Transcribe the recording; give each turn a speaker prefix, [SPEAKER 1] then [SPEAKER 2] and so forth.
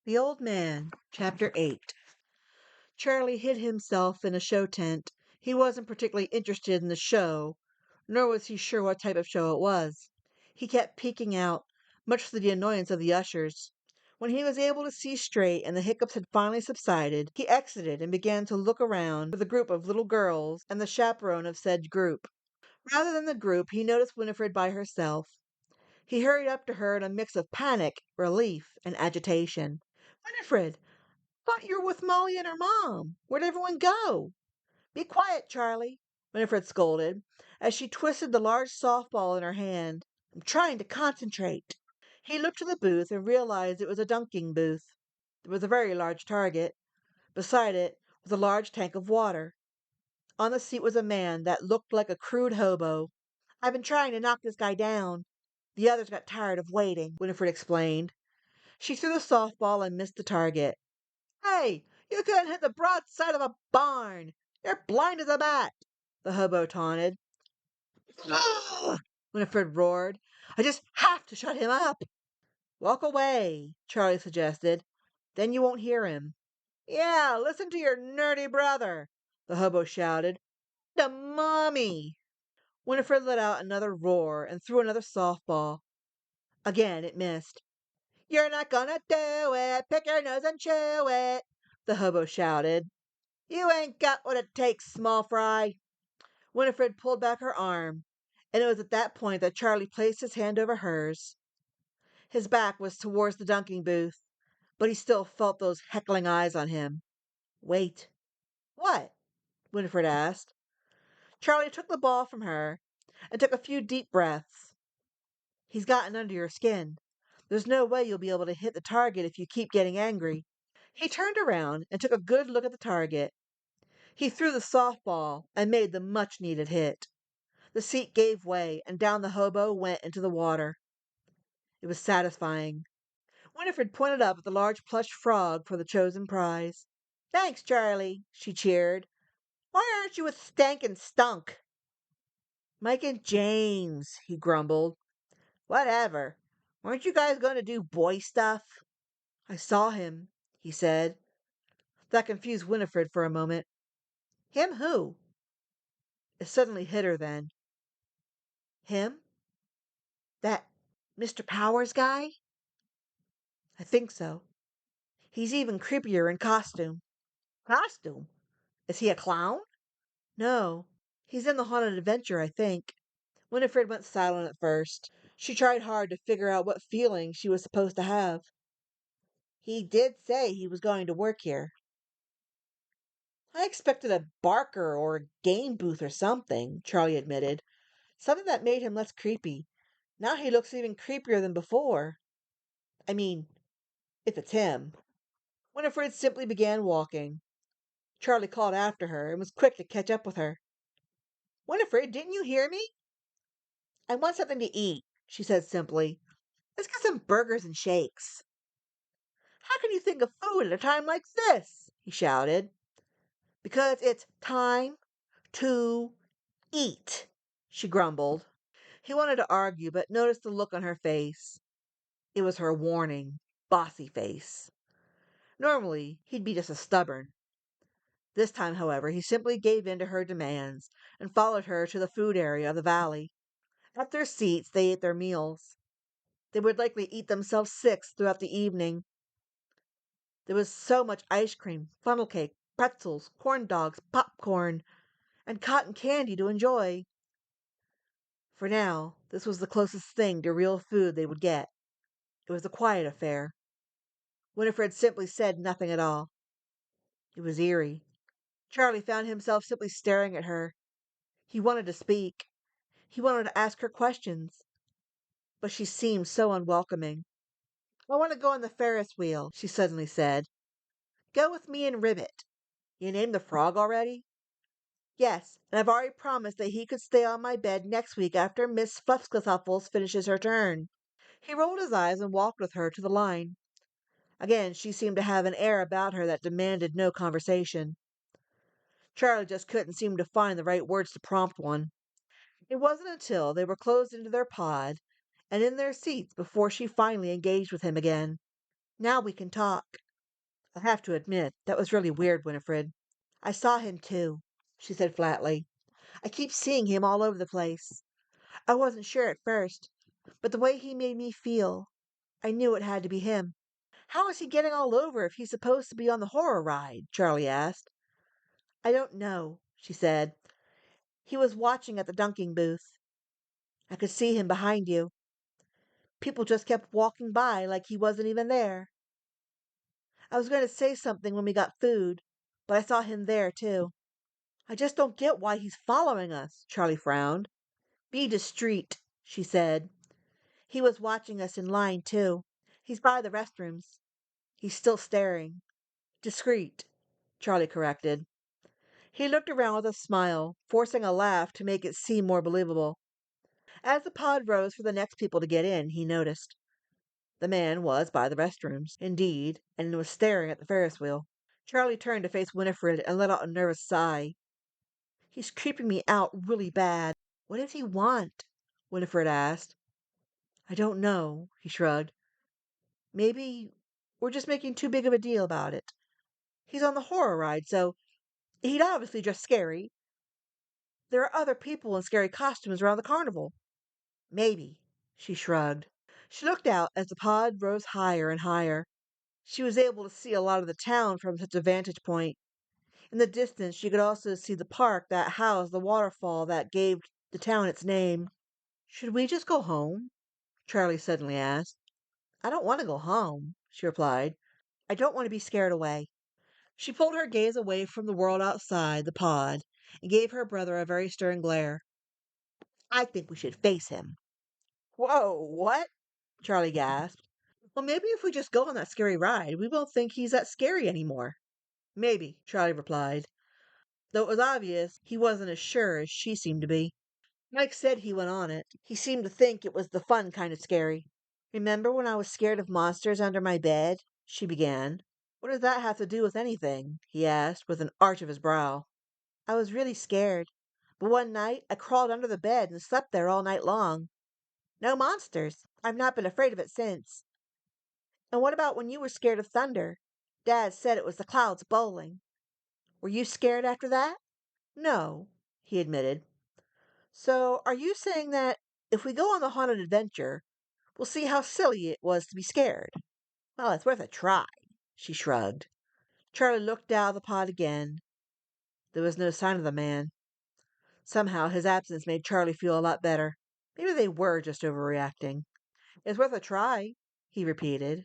[SPEAKER 1] The Old Man, Chapter 8. Charlie hid himself in a show tent. He wasn't particularly interested in the show, nor was he sure what type of show it was. He kept peeking out, much to the annoyance of the ushers. When he was able to see straight and the hiccups had finally subsided, he exited and began to look around for the group of little girls and the chaperone of said group. Rather than the group, he noticed Winifred by herself. He hurried up to her in a mix of panic, relief, and agitation. "Winifred! Thought you were with Molly and her mom. Where'd everyone go?" "Be quiet, Charlie," Winifred scolded, as she twisted the large softball in her hand. "I'm trying to concentrate." He looked to the booth and realized it was a dunking booth. There was a very large target. Beside it was a large tank of water. On the seat was a man that looked like a crude hobo. "I've been trying to knock this guy down. The others got tired of waiting," Winifred explained. She threw the softball and missed the target. "Hey, you couldn't hit the broadside of a barn. You're blind as a bat," the hobo taunted. "Ugh!" Winifred roared. "I just have to shut him up." "Walk away," Charlie suggested. "Then you won't hear him." "Yeah, listen to your nerdy brother," the hobo shouted. "To mommy." Winifred let out another roar and threw another softball. Again it missed. "You're not gonna do it. Pick your nose and chew it," the hobo shouted. "You ain't got what it takes, small fry." Winifred pulled back her arm, and it was at that point that Charlie placed his hand over hers. His back was towards the dunking booth, but he still felt those heckling eyes on him. "Wait." "What?" Winifred asked. Charlie took the ball from her and took a few deep breaths. "He's gotten under your skin. There's no way you'll be able to hit the target if you keep getting angry." He turned around and took a good look at the target. He threw the softball and made the much-needed hit. The seat gave way, and down the hobo went into the water. It was satisfying. Winifred pointed up at the large plush frog for the chosen prize. "Thanks, Charlie," she cheered. "Why aren't you with Stank and Stunk?" "Mike and James," he grumbled. "Whatever. Weren't you guys going to do boy stuff?" "I saw him," he said. That confused Winifred for a moment. "Him who?" It suddenly hit her then. "Him? That Mr. Powers guy?" "I think so. He's even creepier in costume." "Costume? Is he a clown?" "No. He's in the Haunted Adventure, I think." Winifred went silent at first. She tried hard to figure out what feeling she was supposed to have. "He did say he was going to work here." "I expected a barker or a game booth or something," Charlie admitted. "Something that made him less creepy. Now he looks even creepier than before. I mean, if it's him." Winifred simply began walking. Charlie called after her and was quick to catch up with her. "Winifred, didn't you hear me?" "I want something to eat," she said simply. "Let's get some burgers and shakes." "How can you think of food at a time like this?" he shouted. "Because it's time to eat," she grumbled. He wanted to argue, but noticed the look on her face. It was her warning, bossy face. Normally, he'd be just as stubborn. This time, however, he simply gave in to her demands and followed her to the food area of the valley. At their seats, they ate their meals. They would likely eat themselves sick throughout the evening. There was so much ice cream, funnel cake, pretzels, corn dogs, popcorn, and cotton candy to enjoy. For now, this was the closest thing to real food they would get. It was a quiet affair. Winifred simply said nothing at all. It was eerie. Charlie found himself simply staring at her. He wanted to speak. He wanted to ask her questions. But she seemed so unwelcoming. "I want to go on the Ferris wheel," she suddenly said. "Go with me and Ribbit." "You named the frog already?" "Yes, and I've already promised that he could stay on my bed next week after Miss Fluffscluffuffles finishes her turn." He rolled his eyes and walked with her to the line. Again she seemed to have an air about her that demanded no conversation. Charlie just couldn't seem to find the right words to prompt one. It wasn't until they were closed into their pod and in their seats before she finally engaged with him again. Now we can talk. I'll have to admit, that was really weird, Winifred. I saw him too, she said flatly. I keep seeing him all over the place. I wasn't sure at first, but the way he made me feel, I knew it had to be him. How is he getting all over if he's supposed to be on the horror ride? Charlie asked. I don't know, she said. He was watching at the dunking booth. I could see him behind you. People just kept walking by like he wasn't even there. I was going to say something when we got food, but I saw him there too. I just don't get why he's following us, Charlie frowned. Be discreet, she said. He was watching us in line too. He's by the restrooms. He's still staring. Discreet, Charlie corrected. He looked around with a smile, forcing a laugh to make it seem more believable. As the pod rose for the next people to get in, he noticed. The man was by the restrooms, indeed, and was staring at the Ferris wheel. Charlie turned to face Winifred and let out a nervous sigh. He's creeping me out really bad. What does he want? Winifred asked. I don't know, he shrugged. Maybe we're just making too big of a deal about it. He's on the horror ride, so he'd obviously dress scary. There are other people in scary costumes around the carnival. Maybe, she shrugged. She looked out as the pod rose higher and higher. She was able to see a lot of the town from such a vantage point. In the distance, she could also see the park that housed the waterfall that gave the town its name. Should we just go home? Charlie suddenly asked. I don't want to go home, she replied. I don't want to be scared away. She pulled her gaze away from the world outside the pod and gave her brother a very stern glare. I think we should face him. Whoa, what? Charlie gasped. Well, maybe if we just go on that scary ride, we won't think he's that scary anymore. Maybe, Charlie replied, though it was obvious he wasn't as sure as she seemed to be. Mike said he went on it. He seemed to think it was the fun kind of scary. Remember when I was scared of monsters under my bed? She began. What does that have to do with anything? He asked, with an arch of his brow. I was really scared, but one night I crawled under the bed and slept there all night long. No monsters. I've not been afraid of it since. And what about when you were scared of thunder? Dad said it was the clouds bowling. Were you scared after that? No, he admitted. So are you saying that if we go on the haunted adventure, we'll see how silly it was to be scared? Well, it's worth a try, she shrugged. Charlie looked out of the pod again. There was no sign of the man. Somehow his absence made Charlie feel a lot better. Maybe they were just overreacting. It's worth a try, he repeated.